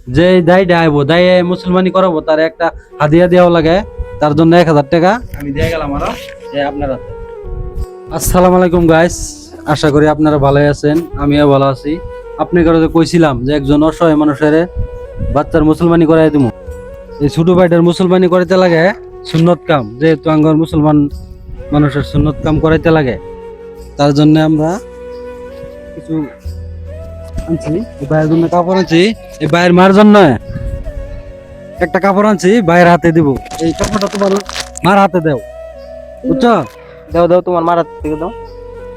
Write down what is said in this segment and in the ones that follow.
যে দায়টা আইবো দায় মুসলমানি করাবো তার একটা হাদিয়া দেওয়া লাগে, তার জন্য 1000 টাকা আমি দিয়ে গেলাম আরো যে আপনারা। আসসালামু আলাইকুম গাইস, আশা করি আপনারা ভালোই আছেন, আমিও ভালো আছি। আপনাকে তো কইছিলাম যে একজন অসহায় মানুষের বাচ্চার মুসলমানি করাই দিব। এই ছোট ভাইটার মুসলমানি করাইতে লাগে সুন্নত কাম, যেহেতু আঙ্গর মুসলমান মানুষের সুন্নত কাম করাইতে লাগে, তার জন্য আমরা কিছু আনছি। এই ভাইয়ের জন্য কাপড় আনছি, এই ভাইয়ের মার জন্য একটা কাপড় আনছি, ভাইয়ের হাতে দিব। এই কাপড়টা তোমার মার হাতে দাও, বুঝছো? দাও দাও, তোমার মারার থেকে দাও।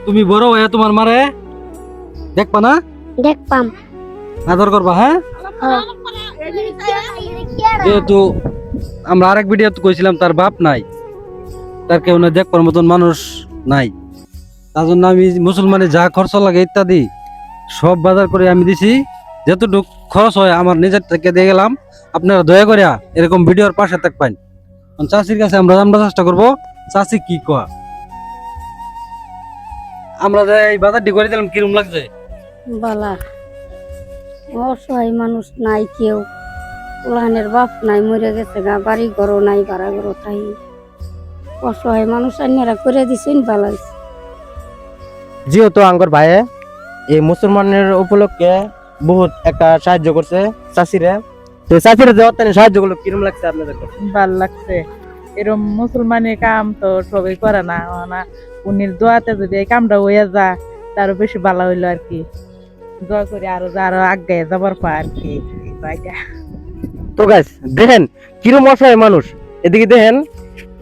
তুমি বড় হয়ে তোমার মারে দেখবা না, দেখপাম। আদর করবা, হ্যাঁ? যেহেতু আমরা আরেক ভিডিও কইছিলাম তার বাপ নাই, তার কেউ না দেখবার মতন মানুষ নাই, তার জন্য আমি মুসলমানে যা খরচ লাগে ইত্যাদি সব বাজার করে আমি দিছি। যতটুক খরচ হয় আমার নিজের থেকে দিয়ে গেলাম। আপনারা দয়া করে এরকম ভিডিওর পাশে থাকবেন। চাষির কাছে আমরা জানবার চেষ্টা করবো চাষি কি কয়। আমরা যে এই বাজারটি করে দিলাম, কিরম লাগছে? বালা অসহায় মানুষ নাই, কেউ উলানের বাপ নাই, মরে গেছে গা, বাড়ি ঘরও নাই, ভাড়া ঘরও তাই অসহায় মানুষ আইনারা করে দিছেন, বালা হইছে। যেহেতু আঙ্গর ভাইয়ে এই মুসলমানের উপলক্ষে বহুত একটা সাহায্য করছে চাষিরা, তো চাষিরা যে অত্যানি সাহায্য করলো, কিরম লাগছে আপনাদের কাছে? ভাল লাগছে। এরম মুসলমানের কাম তো সবাই করে না, উনির দোয়াতে যদি এই কামটা হইয়া যা তারও বেশি ভালো হইলো আর কি। দোয়া করি আরো আগে যাবার পা আর কি। তো গাইস দেখেন কিরম অসহায় মানুষ, এদিকে দেখেন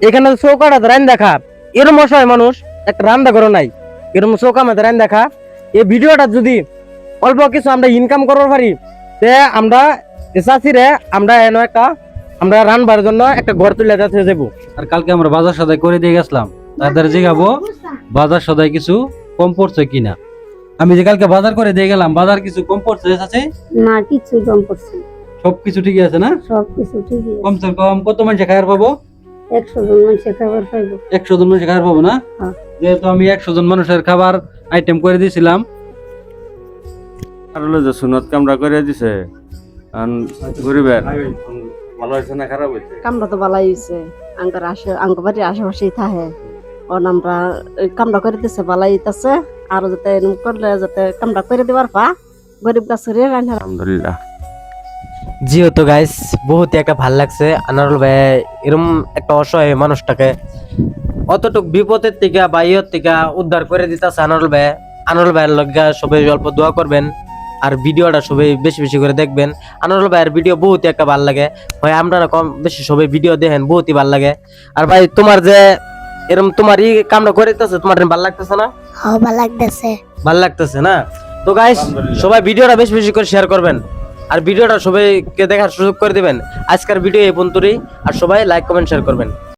এখানে চৌকাটা রান দেখা, এরম অসহায় মানুষ একটা রান্না করো নাই, এরম চৌকা আমাদের রান দেখা। এই ভিডিওটা যদি অল্প কিছু আমরা ইনকাম করতে পারি, তে আমরা চাষিরে আমরা এনে একটা আমরা রানবার জন্য একটা ঘর তুলে যাচ্ছে যাবো। আর কালকে আমরা বাজার সদাই করে দিয়ে গেছিলাম, তাদের জিগাবো বাজার সদাই কিছু কম পড়ছে কিনা। আমি যে কালকে বাজার করে দিয়ে গেলাম, বাজার কিছু কম পড়ছে আছে? না, কিছু কম পড়ছে না। সবকিছু ঠিকই আছে না? সবকিছু ঠিকই আছে। কমসে কম কত মানুষ খাবার পাবো? 100 জন মানুষের খাবার পাইব। 100 জন মানুষ খাবার পাবো না? হ্যাঁ। যেহেতু আমি 100 জন মানুষের খাবার আইটেম করে দিয়েছিলাম। আর হলো যে সুনত কামরা করে দিছে, গরিবের ভালো হয়েছে না খারাপ হয়েছে? কামটা তো ভালাই হয়েছে, আঙ্গ বাড়ির আশেপাশেই থাকে, আমরা কামটা করে দিছে ভালাই হইতাছে। আরো যাতে এরকম করলে যাতে কামটা করে দিবার পা গরিব গাছের আলহামদুলিল্লাহ। যেহেতু গাইস বহুত একটা ভাল লাগছে আনারুল ভাই এরকম একটা অসহায় মানুষটাকে অতটুক বিপদের থেকে বা ইয়ের থেকে উদ্ধার করে দিতেছে আনারুল ভাই। আনারুল ভাইয়ের লগে সবাই অল্প দোয়া করবেন, আর ভিডিওটা সবাই বেশি বেশি করে দেখবেন। আনারুল ভাইয়ের ভিডিও বহুত একটা ভাল লাগে, হয় আপনারা কম বেশি সবাই ভিডিও দেখেন, বহুতই ভাল লাগে। আর ভাই তোমার যে এরকম তোমার এই কামটা করে দিতেছে, তোমার ভাল লাগতেছে না? হ্যাঁ, ভালো লাগতেছে। ভাল লাগতেছে না? তো গাইস সবাই ভিডিওটা বেশি বেশি করে শেয়ার করবেন, আর ভিডিওটা সবাইকে দেখার সুযোগ করে দিবেন। আজকের ভিডিও এই পর্যন্তই, আর সবাই লাইক কমেন্ট শেয়ার করবেন।